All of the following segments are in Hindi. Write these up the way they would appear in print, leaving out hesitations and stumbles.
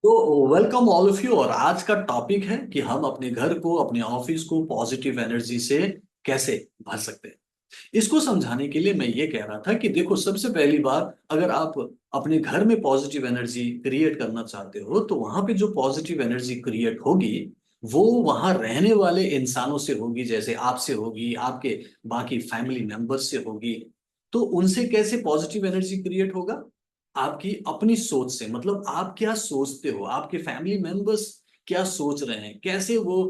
तो वेलकम ऑल ऑफ यू। और आज का टॉपिक है कि हम अपने घर को, अपने ऑफिस को पॉजिटिव एनर्जी से कैसे भर सकते हैं। इसको समझाने के लिए मैं ये कह रहा था कि देखो, सबसे पहली बात, अगर आप अपने घर में पॉजिटिव एनर्जी क्रिएट करना चाहते हो तो वहां पे जो पॉजिटिव एनर्जी क्रिएट होगी वो वहां रहने वाले इंसानों से होगी। जैसे आपसे होगी, आपके बाकी फैमिली मेंबर्स से होगी। तो उनसे कैसे पॉजिटिव एनर्जी क्रिएट होगा? आपकी अपनी सोच से। मतलब आप क्या सोचते हो, आपके फैमिली मेंबर्स क्या सोच रहे हैं, कैसे वो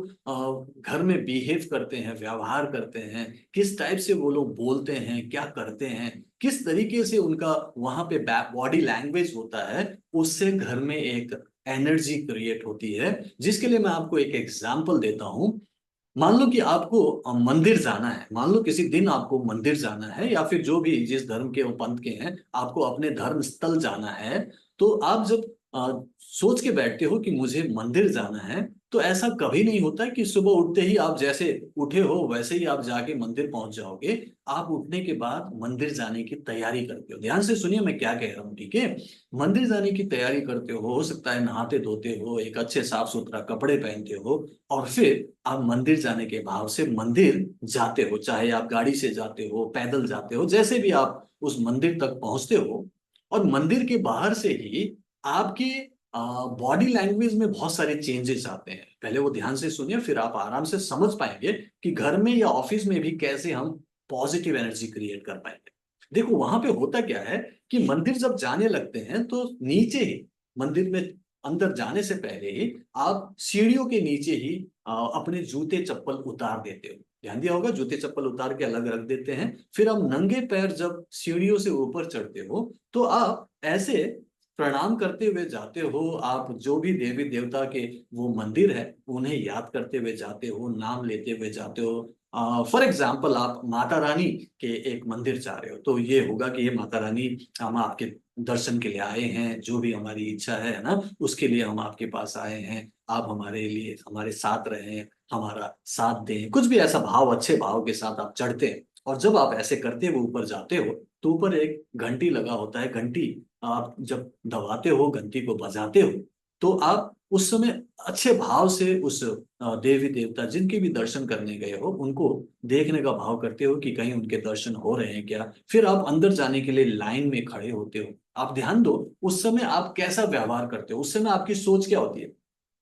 घर में बिहेव करते हैं, व्यवहार करते हैं, किस टाइप से वो लोग बोलते हैं, क्या करते हैं, किस तरीके से उनका वहां पे बॉडी लैंग्वेज होता है, उससे घर में एक एनर्जी क्रिएट होती है। जिसके लिए मैं आपको एक एग्जांपल देता हूं। मान लो कि आपको मंदिर जाना है, मान लो किसी दिन आपको मंदिर जाना है, या फिर जो भी जिस धर्म के पंथ के हैं, आपको अपने धर्म स्थल जाना है। तो आप जब सोच के बैठते हो कि मुझे मंदिर जाना है, तो ऐसा कभी नहीं होता है कि सुबह उठते ही आप जैसे उठे हो वैसे ही आप जाके मंदिर पहुंच जाओगे। आप उठने के बाद मंदिर जाने की तैयारी करते हो। ध्यान से सुनिए मैं क्या कह रहा हूँ, ठीक है? मंदिर जाने की तैयारी करते हो सकता है नहाते धोते हो, एक अच्छे साफ सुथरा कपड़े पहनते हो, और फिर आप मंदिर जाने के भाव से मंदिर जाते हो। चाहे आप गाड़ी से जाते हो, पैदल जाते हो, जैसे भी आप उस मंदिर तक पहुंचते हो। और मंदिर के बाहर से ही आपके बॉडी लैंग्वेज में बहुत सारे चेंजेस आते हैं। पहले वो ध्यान से सुनिए, फिर आप आराम से समझ पाएंगे कि घर में या ऑफिस में भी कैसे हम पॉजिटिव एनर्जी क्रिएट कर पाएंगे। देखो, वहां पे होता क्या है कि मंदिर जब जाने लगते हैं तो नीचे ही, मंदिर में अंदर जाने से पहले ही आप सीढ़ियों के नीचे ही अपने जूते चप्पल उतार देते हो। ध्यान दिया होगा, जूते चप्पल उतार के अलग रख देते हैं। फिर आप नंगे पैर जब सीढ़ियों से ऊपर चढ़ते हो तो आप ऐसे प्रणाम करते हुए जाते हो। आप जो भी देवी देवता के वो मंदिर है उन्हें याद करते हुए जाते हो, नाम लेते हुए जाते हो। फॉर एग्जाम्पल, आप माता रानी के एक मंदिर जा रहे हो तो ये होगा कि ये माता रानी, हम आपके दर्शन के लिए आए हैं, जो भी हमारी इच्छा है ना, उसके लिए हम आपके पास आए हैं। आप हमारे लिए, हमारे साथ रहें, हमारा साथ दें, कुछ भी ऐसा भाव, अच्छे भाव के साथ आप चढ़ते हैं। और जब आप ऐसे करते हुए ऊपर जाते हो तो ऊपर एक घंटी लगा होता है। घंटी आप जब दबाते हो, घंटी को बजाते हो, तो आप उस समय अच्छे भाव से उस देवी देवता जिनके भी दर्शन करने गए हो उनको देखने का भाव करते हो कि कहीं उनके दर्शन हो रहे हैं क्या। फिर आप अंदर जाने के लिए लाइन में खड़े होते हो। आप ध्यान दो, उस समय आप कैसा व्यवहार करते हो, उस समय आपकी सोच क्या होती है?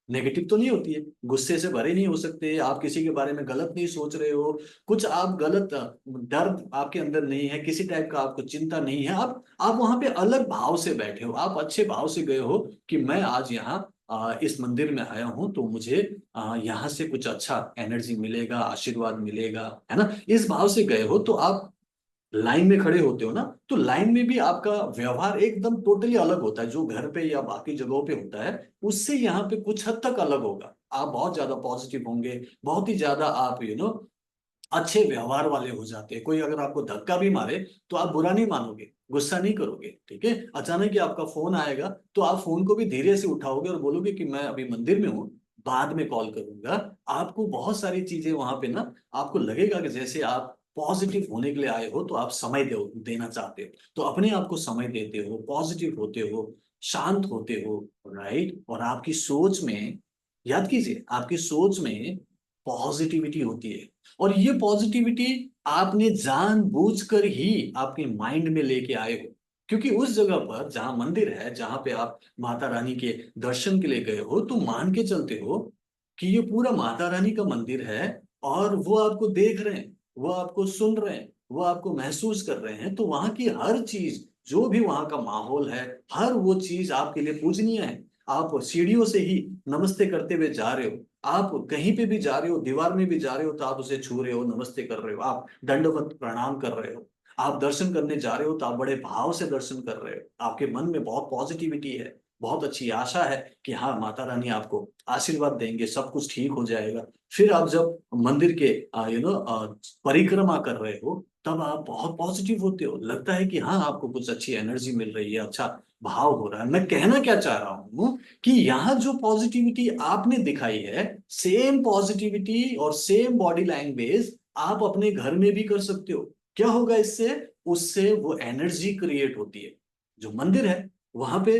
नेगेटिव तो नहीं होती है, गुस्से से भरे नहीं हो सकते, आप किसी के बारे में गलत नहीं सोच रहे हो, कुछ आप गलत डर आपके अंदर नहीं है, किसी टाइप का आपको चिंता नहीं है। आप वहां पे अलग भाव से बैठे हो, आप अच्छे भाव से गए हो कि मैं आज यहाँ इस मंदिर में आया हूँ तो मुझे यहाँ से कुछ अच्छा एनर्जी मिलेगा, आशीर्वाद मिलेगा, है ना? इस भाव से गए हो तो आप लाइन में खड़े होते हो ना, तो लाइन में भी आपका व्यवहार एकदम टोटली अलग होता है। जो घर पे या बाकी जगहों पे होता है उससे यहाँ पे कुछ हद तक अलग होगा। आप बहुत ज्यादा पॉजिटिव होंगे, बहुत ही ज्यादा आप अच्छे व्यवहार वाले हो जाते हैं। कोई अगर आपको धक्का भी मारे तो आप बुरा नहीं मानोगे, गुस्सा नहीं करोगे, ठीक है? अचानक ही आपका फोन आएगा तो आप फोन को भी धीरे से उठाओगे और बोलोगे कि मैं अभी मंदिर में हूँ, बाद में कॉल करूंगा। आपको बहुत सारी चीजें वहां पे ना, आपको लगेगा कि जैसे आप पॉजिटिव होने के लिए आए हो, तो आप समय देना चाहते हो, तो अपने आप को समय देते हो, पॉजिटिव होते हो, शांत होते हो, राइट? और आपकी सोच में, याद कीजिए, आपकी सोच में पॉजिटिविटी होती है। और ये पॉजिटिविटी आपने जानबूझकर ही आपके माइंड में लेके आए हो। क्योंकि उस जगह पर जहां मंदिर है, जहां पे आप माता रानी के दर्शन के लिए गए हो, तो मान के चलते हो कि ये पूरा माता रानी का मंदिर है, और वो आपको देख रहे हैं, वो आपको सुन रहे हैं, वो आपको महसूस कर रहे हैं। तो वहां की हर चीज, जो भी वहां का माहौल है, हर वो चीज आपके लिए पूजनीय है। आप सीढ़ियों से ही नमस्ते करते हुए जा रहे हो, आप कहीं पे भी जा रहे हो, दीवार में भी जा रहे हो तो आप उसे छू रहे हो, नमस्ते कर रहे हो, आप दंडवत प्रणाम कर रहे हो। आप दर्शन करने जा रहे हो तो आप बड़े भाव से दर्शन कर रहे हो, आपके मन में बहुत पॉजिटिविटी है, बहुत अच्छी आशा है कि हाँ, माता रानी आपको आशीर्वाद देंगे, सब कुछ ठीक हो जाएगा। फिर आप जब मंदिर के परिक्रमा कर रहे हो, तब आप बहुत पॉजिटिव होते हो, लगता है कि हाँ, आपको कुछ अच्छी एनर्जी मिल रही है, अच्छा भाव हो रहा है। मैं कहना क्या चाह रहा हूँ कि यहाँ जो पॉजिटिविटी आपने दिखाई है, सेम पॉजिटिविटी और सेम बॉडी लैंग्वेज आप अपने घर में भी कर सकते हो। क्या होगा इससे? उससे वो एनर्जी क्रिएट होती है। जो मंदिर है वहां पे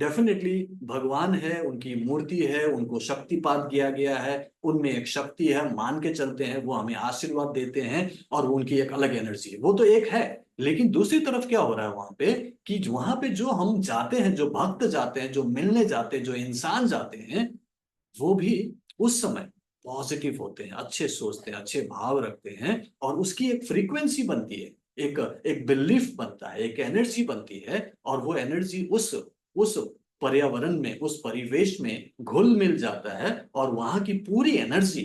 डेफिनेटली भगवान है, उनकी मूर्ति है, उनको शक्तिपात किया गया है, उनमें एक शक्ति है, मान के चलते हैं, वो हमें आशीर्वाद देते हैं और उनकी एक अलग एनर्जी है, वो तो एक है। लेकिन दूसरी तरफ क्या हो रहा है वहां पे, कि वहां पे जो हम जाते हैं, जो भक्त जाते हैं, जो मिलने जाते हैं, जो इंसान जाते हैं, वो भी उस समय पॉजिटिव होते हैं, अच्छे सोचते हैं, अच्छे भाव रखते हैं, और उसकी एक फ्रीक्वेंसी बनती है, एक एक बिलीफ बनता है, एक एनर्जी बनती है, और वो एनर्जी उस पर्यावरण में, उस परिवेश में घुल मिल जाता है, और वहां की पूरी एनर्जी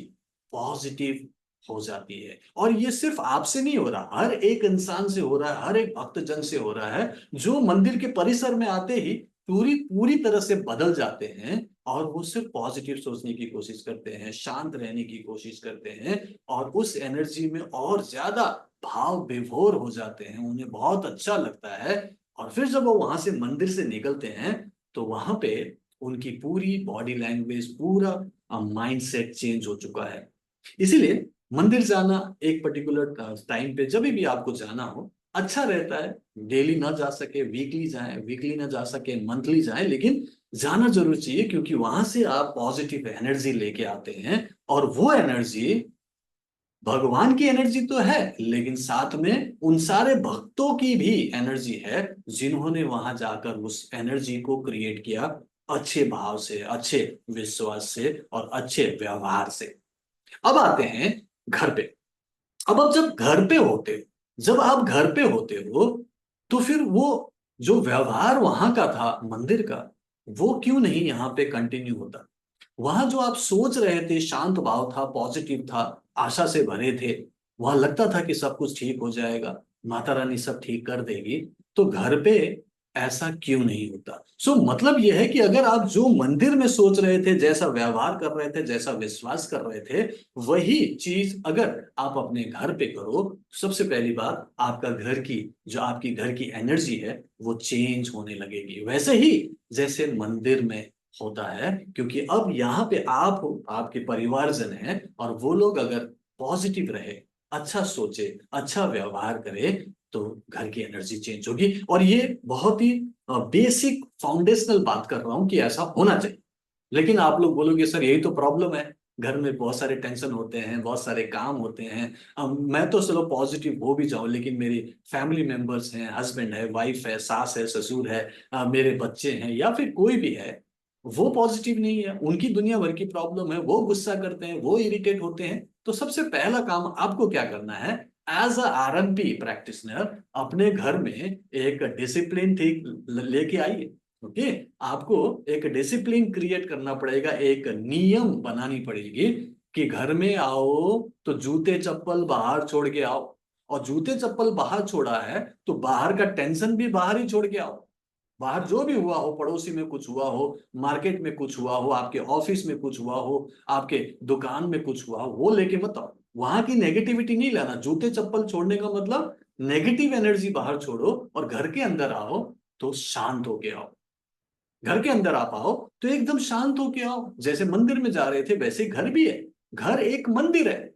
पॉजिटिव हो जाती है। और ये सिर्फ आपसे नहीं हो रहा, हर एक इंसान से हो रहा है, हर एक भक्तजन से हो रहा है, जो मंदिर के परिसर में आते ही पूरी पूरी तरह से बदल जाते हैं, और वो सिर्फ पॉजिटिव सोचने की कोशिश करते हैं, शांत रहने की कोशिश करते हैं, और उस एनर्जी में और ज्यादा भाव विभोर हो जाते हैं, उन्हें बहुत अच्छा लगता है। और फिर जब वो वहां से मंदिर से निकलते हैं, तो वहां पे उनकी पूरी बॉडी लैंग्वेज, पूरा माइंड सेट चेंज हो चुका है। इसीलिए मंदिर जाना एक पर्टिकुलर टाइम पे, जब भी आपको जाना हो, अच्छा रहता है। डेली ना जा सके वीकली जाएं, वीकली ना जा सके मंथली जाएं, लेकिन जाना जरूर चाहिए, क्योंकि वहां से आप पॉजिटिव एनर्जी लेके आते हैं, और वो एनर्जी भगवान की एनर्जी तो है, लेकिन साथ में उन सारे भक्तों की भी एनर्जी है, जिन्होंने वहां जाकर उस एनर्जी को क्रिएट किया, अच्छे भाव से, अच्छे विश्वास से, और अच्छे व्यवहार से। अब आते हैं घर पे। अब आप जब घर पे होते हो, जब आप घर पे होते हो, तो फिर वो जो व्यवहार वहां का था मंदिर का, वो क्यों नहीं यहाँ पे कंटिन्यू होता? वहां जो आप सोच रहे थे, शांत भाव था, पॉजिटिव था, आशा से भरे थे, वहां लगता था कि सब कुछ ठीक हो जाएगा, माता रानी सब ठीक कर देगी, तो घर पे ऐसा क्यों नहीं होता? मतलब यह है कि अगर आप जो मंदिर में सोच रहे थे, जैसा व्यवहार कर रहे थे, जैसा विश्वास कर रहे थे, वही चीज अगर आप अपने घर पे करो, सबसे पहली बात, आपका घर की, जो आपकी घर की एनर्जी है, वो चेंज होने लगेगी, वैसे ही जैसे मंदिर में होता है। क्योंकि अब यहाँ पे आप हो, आपके परिवारजन हैं, और वो लोग अगर पॉजिटिव रहे, अच्छा सोचे, अच्छा व्यवहार करे, तो घर की एनर्जी चेंज होगी। और ये बहुत ही बेसिक फाउंडेशनल बात कर रहा हूं कि ऐसा होना चाहिए। लेकिन आप लोग बोलोगे सर यही तो प्रॉब्लम है, घर में बहुत सारे टेंशन होते हैं, बहुत सारे काम होते हैं। मैं तो चलो पॉजिटिव हो भी जाऊं, लेकिन मेरी फैमिली मेंबर्स हैं, हस्बैंड है, वाइफ है, सास है, ससुर है, मेरे बच्चे हैं, या फिर कोई भी है, वो पॉजिटिव नहीं है, उनकी दुनिया भर की प्रॉब्लम है, वो गुस्सा करते हैं, वो इरिटेट होते हैं। तो सबसे पहला काम आपको क्या करना है, एज अ आरएमपी प्रैक्टिशनर, अपने घर में एक डिसिप्लिन ठीक लेके आइए। ओके, आपको एक डिसिप्लिन क्रिएट करना पड़ेगा, एक नियम बनानी पड़ेगी, कि घर में आओ तो जूते चप्पल बाहर छोड़ के आओ, और जूते चप्पल बाहर छोड़ा है तो बाहर का टेंशन भी बाहर ही छोड़ के आओ। बाहर जो भी हुआ हो, पड़ोसी में कुछ हुआ हो, मार्केट में कुछ हुआ हो, आपके ऑफिस में कुछ हुआ हो, आपके दुकान में कुछ हुआ हो, वो लेके मत आओ। वहां की नेगेटिविटी नहीं लाना। जूते चप्पल छोड़ने का मतलब नेगेटिव एनर्जी बाहर छोड़ो, और घर के अंदर आओ तो शांत होके आओ। घर के अंदर आप आओ तो एकदम शांत होके आओ, जैसे मंदिर में जा रहे थे वैसे घर भी है। घर एक मंदिर है,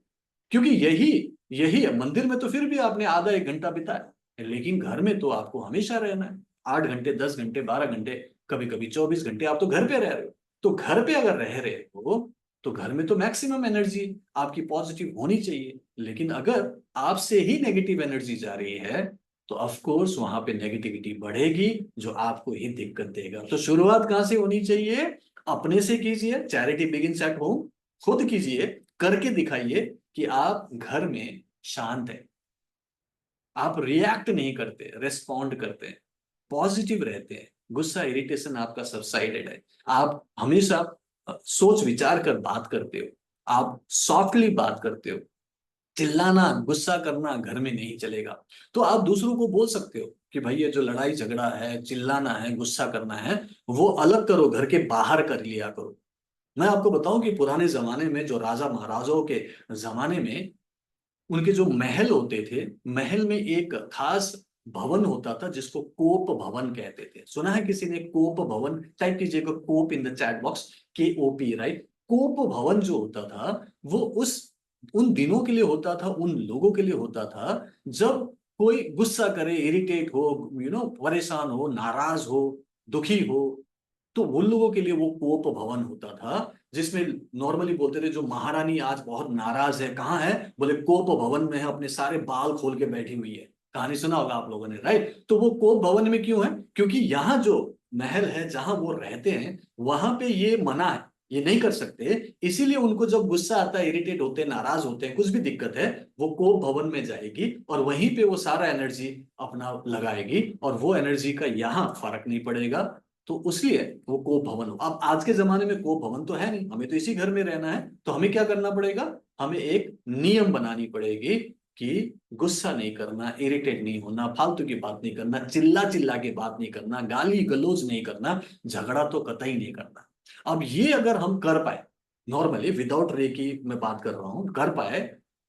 क्योंकि यही यही है। मंदिर में तो फिर भी आपने आधा एक घंटा बिताया, लेकिन घर में तो आपको हमेशा रहना है, 8 घंटे, 10 घंटे, 12 घंटे, कभी कभी 24 घंटे आप तो घर पे रह रहे हो। तो घर पे अगर रह रहे हो, तो घर में तो मैक्सिमम एनर्जी आपकी पॉजिटिव होनी चाहिए। लेकिन अगर आपसे ही नेगेटिव एनर्जी जा रही है, तो ऑफ कोर्स वहां पे नेगेटिविटी बढ़ेगी, जो आपको ही दिक्कत देगा। तो शुरुआत कहां से होनी चाहिए? अपने से कीजिए, चैरिटी बिगिंस एट होम। खुद कीजिए, करके दिखाइए कि आप घर में शांत है, आप रिएक्ट नहीं करते, रेस्पॉन्ड करते हैं, पॉजिटिव रहते हैं, गुस्सा इरिटेशन आपका सबसाइडेड है, आप हमेशा सोच विचार कर बात करते हो, आप सॉफ्टली बात करते हो। चिल्लाना, गुस्सा करना घर में नहीं चलेगा। तो आप दूसरों को बोल सकते हो कि भाई ये जो लड़ाई झगड़ा है, चिल्लाना है, गुस्सा करना है, वो अलग करो, घर के बाहर कर लिया करो। मैं आपको बताऊं कि पुराने जमाने में, जो राजा महाराजाओं के जमाने में, उनके जो महल होते थे, महल में एक खास भवन होता था, जिसको कोप भवन कहते थे। सुना है किसी ने कोप भवन? टाइप कीजिएगा कोप in the chat box, KOP, right. कोप भवन जो होता था, वो उस उन दिनों के लिए होता था, उन लोगों के लिए होता था, जब कोई गुस्सा करे, इरिटेट हो, परेशान हो, नाराज हो, दुखी हो, तो उन लोगों के लिए वो कोप भवन होता था, जिसमें नॉर्मली बोलते थे जो महारानी आज बहुत नाराज है, कहाँ है, बोले कोप भवन में है, अपने सारे बाल खोल के बैठी हुई है। कहानी सुना होगा आप लोगों ने, राइट? तो वो कोप भवन में क्यों है? क्योंकि यहाँ जो महल है जहां वो रहते हैं, वहां पे ये मना है, ये नहीं कर सकते। इसीलिए उनको जब गुस्सा आता है, इरिटेट होते हैं, नाराज होते हैं, कुछ भी दिक्कत है, वो कोप भवन में जाएगी और वहीं पे वो सारा एनर्जी अपना लगाएगी, और वो एनर्जी का यहाँ फर्क नहीं पड़ेगा। तो उसलिए वो कोप भवन हो। अब आज के जमाने में कोप भवन तो है नहीं, हमें तो इसी घर में रहना है, तो हमें क्या करना पड़ेगा? हमें एक नियम बनानी पड़ेगी कि गुस्सा नहीं करना, इरिटेट नहीं होना, फालतू की बात नहीं करना, चिल्ला चिल्ला के बात नहीं करना, गाली गलौज नहीं करना, झगड़ा तो कतई नहीं करना। अब ये अगर हम कर पाए, नॉर्मली विदाउट रेकी मैं बात कर रहा हूं, कर पाए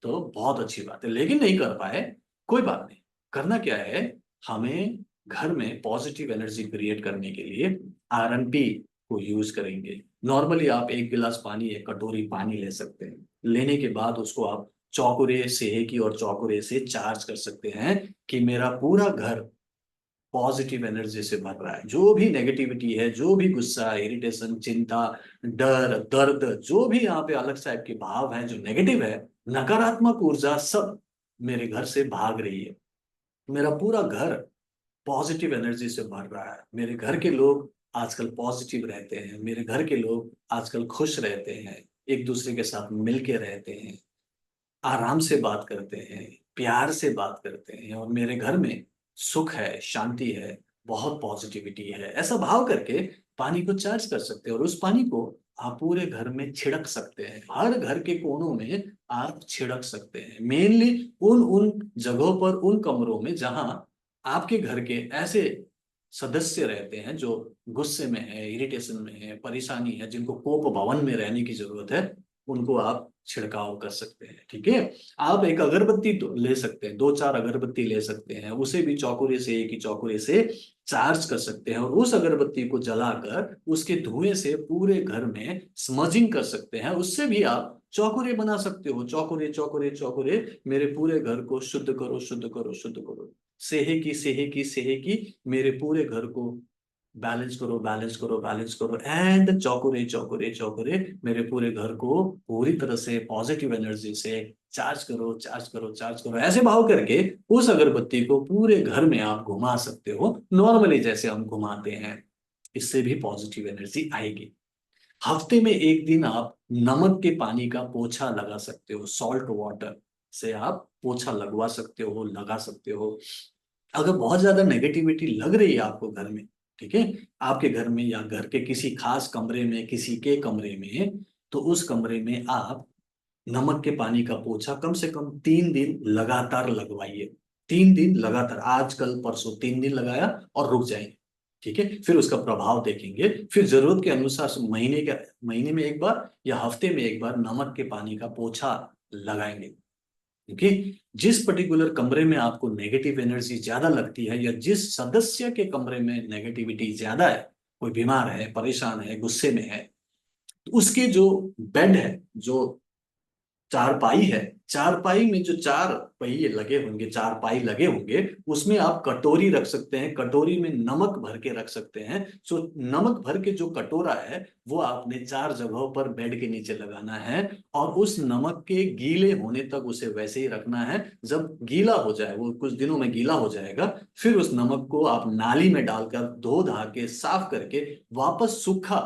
तो बहुत अच्छी बात है, लेकिन नहीं कर पाए, कोई बात नहीं। करना क्या है? हमें घर में पॉजिटिव एनर्जी क्रिएट करने के लिए आरएमपी को यूज करेंगे। नॉर्मली आप एक गिलास पानी, एक कटोरी पानी ले सकते हैं। लेने के बाद उसको आप चौकुरे सेहकी और चौकुरे से चार्ज कर सकते हैं कि मेरा पूरा घर पॉजिटिव एनर्जी से भर रहा है। जो भी नेगेटिविटी है, जो भी गुस्सा, इरिटेशन, चिंता, डर, दर्द, जो भी यहाँ पे अलग टाइप के भाव हैं, जो नेगेटिव है, नकारात्मक ऊर्जा, सब मेरे घर से भाग रही है। मेरा पूरा घर पॉजिटिव एनर्जी से भर रहा है। मेरे घर के लोग आजकल पॉजिटिव रहते हैं, मेरे घर के लोग आजकल खुश रहते हैं, एक दूसरे के साथ मिलके रहते हैं, आराम से बात करते हैं, प्यार से बात करते हैं, और मेरे घर में सुख है, शांति है, बहुत पॉजिटिविटी है। ऐसा भाव करके पानी को चार्ज कर सकते हैं, और उस पानी को आप पूरे घर में छिड़क सकते हैं। हर घर के कोनों में आप छिड़क सकते हैं, मेनली उन उन जगहों पर, उन कमरों में जहां आपके घर के ऐसे सदस्य रहते हैं जो गुस्से में है, इरिटेशन में है, परेशानी है, जिनको कोप भवन में रहने की जरूरत है, उनको आप छिड़काव कर सकते हैं। ठीक है? आप एक अगरबत्ती तो ले सकते हैं, दो चार अगरबत्ती ले सकते हैं, उसे भी चौकुरे से, एक ही चौकुरे से चार्ज कर सकते हैं, और उस अगरबत्ती को जलाकर उसके धुएं से पूरे घर में स्मजिंग कर सकते हैं। उससे भी आप चौकुरे बना सकते हो, चौकुरे चौकुरे चौकुरे, मेरे पूरे घर को शुद्ध करो, शुद्ध करो, शुद्ध करो, सेहे की सेहे की, मेरे पूरे घर को बैलेंस करो, बैलेंस करो, बैलेंस करो, एंड चौकुरे चौकुरे चौकुरे, मेरे पूरे घर को पूरी तरह से पॉजिटिव एनर्जी से चार्ज करो, चार्ज करो, चार्ज करो। ऐसे भाव करके उस अगरबत्ती को पूरे घर में आप घुमा सकते हो, नॉर्मली जैसे हम घुमाते हैं। इससे भी पॉजिटिव एनर्जी आएगी। हफ्ते में एक दिन आप नमक के पानी का पोछा लगा सकते हो, सॉल्ट वाटर से आप पोछा लगवा सकते हो, लगा सकते हो। अगर बहुत ज्यादा नेगेटिविटी लग रही है आपको घर में, ठीक है, आपके घर में या घर के किसी खास कमरे में, किसी के कमरे में, तो उस कमरे में आप नमक के पानी का पोछा कम से कम 3 दिन लगातार लगवाइए। 3 दिन लगातार, आज कल परसों 3 दिन लगाया और रुक जाएंगे। ठीक है? फिर उसका प्रभाव देखेंगे, फिर जरूरत के अनुसार महीने में एक बार या हफ्ते में एक बार नमक के पानी का पोछा लगाएंगे। क्योंकि जिस पर्टिकुलर कमरे में आपको नेगेटिव एनर्जी ज्यादा लगती है, या जिस सदस्य के कमरे में नेगेटिविटी ज्यादा है, कोई बीमार है, परेशान है, गुस्से में है, तो उसके जो बेड है, जो चारपाई है, चारपाई में जो चार पहिए लगे होंगे, चारपाई लगे होंगे, उसमें आप कटोरी रख सकते हैं, कटोरी में नमक भर के रख सकते हैं। सो नमक भर के जो कटोरा है, वो आपने 4 जगहों पर बेड के नीचे लगाना है, और उस नमक के गीले होने तक उसे वैसे ही रखना है। जब गीला हो जाए, वो कुछ दिनों में गीला हो जाएगा, फिर उस नमक को आप नाली में डालकर धो धा के साफ करके वापस सूखा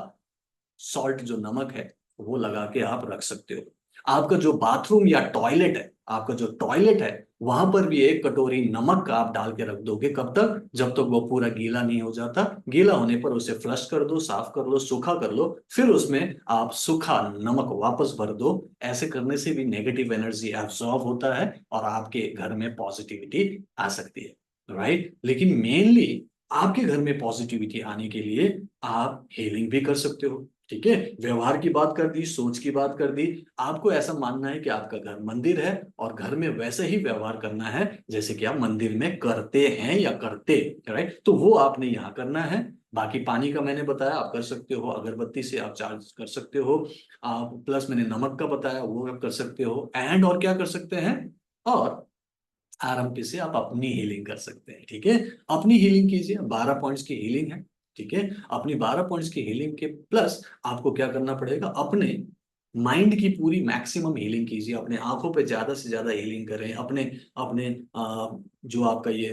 सॉल्ट जो नमक है वो लगा के आप रख सकते हो। आपका जो बाथरूम या टॉयलेट है, आपका जो टॉयलेट है, वहां पर भी एक कटोरी नमक का आप डाल के रख दोगे। कब तक? जब तक वो पूरा गीला नहीं हो जाता। गीला होने पर उसे फ्लश कर दो, साफ कर लो, सूखा कर लो, फिर उसमें आप सूखा नमक वापस भर दो। ऐसे करने से भी नेगेटिव एनर्जी एब्जॉर्ब होता है और आपके घर में पॉजिटिविटी आ सकती है, राइट? लेकिन मेनली आपके घर में पॉजिटिविटी आने के लिए आप हीलिंग भी कर सकते हो। ठीक है? व्यवहार की बात कर दी, सोच की बात कर दी। आपको ऐसा मानना है कि आपका घर मंदिर है, और घर में वैसे ही व्यवहार करना है जैसे कि आप मंदिर में करते हैं या करते, राइट? तो वो आपने यहाँ करना है। बाकी पानी का मैंने बताया, आप कर सकते हो, अगरबत्ती से आप चार्ज कर सकते हो, आप प्लस मैंने नमक का बताया, वो आप कर सकते हो। एंड और क्या कर सकते हैं? और आरएमपी से आप अपनी हीलिंग कर सकते हैं। ठीक है? अपनी हीलिंग कीजिए, 12 पॉइंट्स की हीलिंग है। ठीक है, अपनी 12 पॉइंट्स की हीलिंग के प्लस आपको क्या करना पड़ेगा, अपने माइंड की पूरी मैक्सिमम हीलिंग कीजिए, अपने आंखों पे ज्यादा से ज्यादा हीलिंग करें, अपने अपने जो आपका ये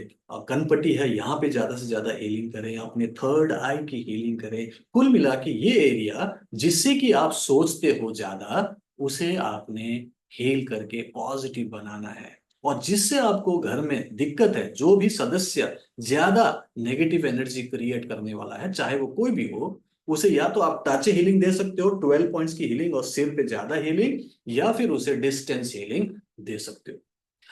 कनपट्टी है यहाँ पे ज्यादा से ज्यादा हीलिंग करें, अपने थर्ड आई की हीलिंग करें। कुल मिला के ये एरिया जिससे कि आप सोचते हो ज्यादा, उसे आपने हील करके पॉजिटिव बनाना है। और जिससे आपको घर में दिक्कत है, जो भी सदस्य ज्यादा नेगेटिव एनर्जी क्रिएट करने वाला है, चाहे वो कोई भी हो, उसे या तो आप टच हीलिंग दे सकते हो, 12 पॉइंट्स की हीलिंग और सिर पे ज्यादा हीलिंग, या फिर उसे डिस्टेंस हीलिंग दे सकते हो।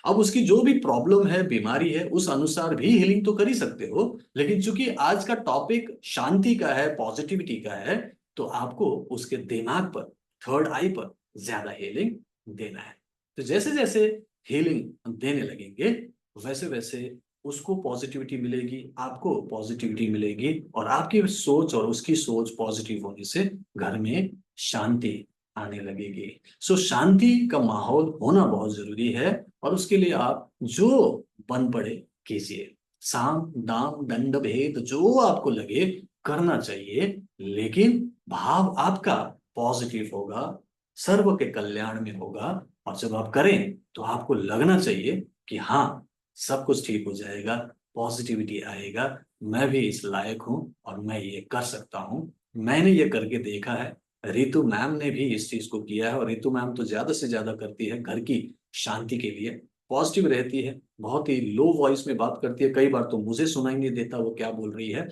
अब उसकी जो भी प्रॉब्लम है, बीमारी है, उस अनुसार भी हीलिंग तो कर ही सकते हो, लेकिन चूंकि आज का टॉपिक शांति का है, पॉजिटिविटी का है, तो आपको उसके दिमाग पर, थर्ड आई पर ज्यादा हीलिंग देना है। तो जैसे जैसे हीलिंग देने लगेंगे, वैसे वैसे उसको पॉजिटिविटी मिलेगी, आपको पॉजिटिविटी मिलेगी, और आपकी सोच और उसकी सोच पॉजिटिव होने से घर में शांति आने लगेगी। सो शांति का माहौल होना बहुत जरूरी है, और उसके लिए आप जो बन पड़े कीजिए। साम दाम दंड भेद जो आपको लगे करना चाहिए, लेकिन भाव आपका पॉजिटिव होगा, सर्व के कल्याण में होगा। और जब आप करें तो आपको लगना चाहिए कि हाँ, सब कुछ ठीक हो जाएगा, पॉजिटिविटी आएगा, मैं भी इस लायक हूँ और मैं ये कर सकता हूँ। मैंने ये करके देखा है, रितु मैम ने भी इस चीज को किया है, और रितु मैम तो ज्यादा से ज्यादा करती है घर की शांति के लिए, पॉजिटिव रहती है, बहुत ही लो वॉइस में बात करती है, कई बार तो मुझे सुनाई नहीं देता वो क्या बोल रही है।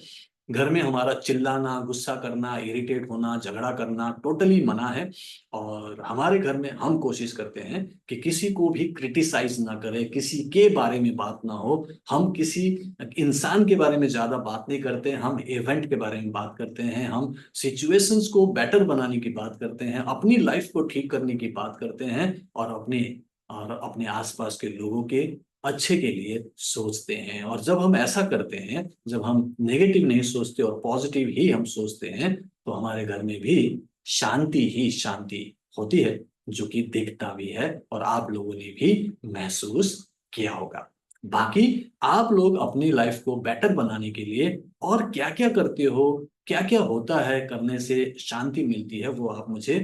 घर में हमारा चिल्लाना, गुस्सा करना, इरिटेट होना, झगड़ा करना टोटली मना है। और हमारे घर में हम कोशिश करते हैं कि किसी को भी क्रिटिसाइज ना करें, किसी के बारे में बात ना हो। हम किसी इंसान के बारे में ज्यादा बात नहीं करते, हम इवेंट के बारे में बात करते हैं, हम सिचुएशंस को बेटर बनाने की बात करते हैं, अपनी लाइफ को ठीक करने की बात करते हैं, और अपने आसपास के लोगों के अच्छे के लिए सोचते हैं। और जब हम ऐसा करते हैं, जब हम नेगेटिव नहीं सोचते और पॉजिटिव ही हम सोचते हैं, तो हमारे घर में भी शांति ही शांति होती है, जो कि दिखता भी है और आप लोगों ने भी महसूस किया होगा। बाकी आप लोग अपनी लाइफ को बेटर बनाने के लिए और क्या क्या करते हो, क्या क्या होता है करने से शांति मिलती है, वो आप मुझे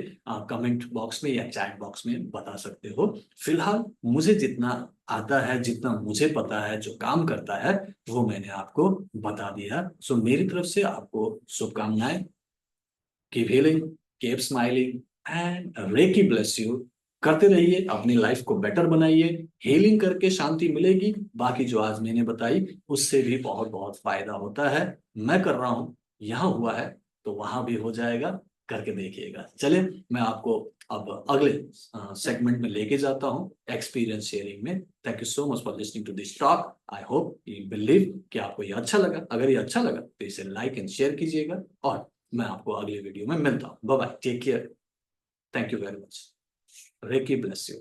कमेंट बॉक्स में या चैट बॉक्स में बता सकते हो। फिलहाल मुझे जितना आता है, जितना मुझे पता है, जो काम करता है, वो मैंने आपको बता दिया। सो मेरी तरफ से आपको शुभकामनाएं। Keep healing, keep smiling, and reiki bless you. करते रहिए, अपनी लाइफ को बेटर बनाइए। हीलिंग करके शांति मिलेगी, बाकी जो आज मैंने बताई उससे भी बहुत बहुत फायदा होता है। मैं कर रहा हूं, यहाँ हुआ है तो वहां भी हो जाएगा, करके देखिएगा। चलिए, मैं आपको अब अगले सेगमेंट में लेके जाता हूँ, एक्सपीरियंस शेयरिंग में। Thank you so much for listening to this talk. I hope you believe कि आपको ये अच्छा लगा। अगर ये अच्छा लगा तो इसे लाइक एंड शेयर कीजिएगा, और मैं आपको अगले वीडियो में मिलता हूँ। Bye bye, take care, thank you very much, reiki bless you.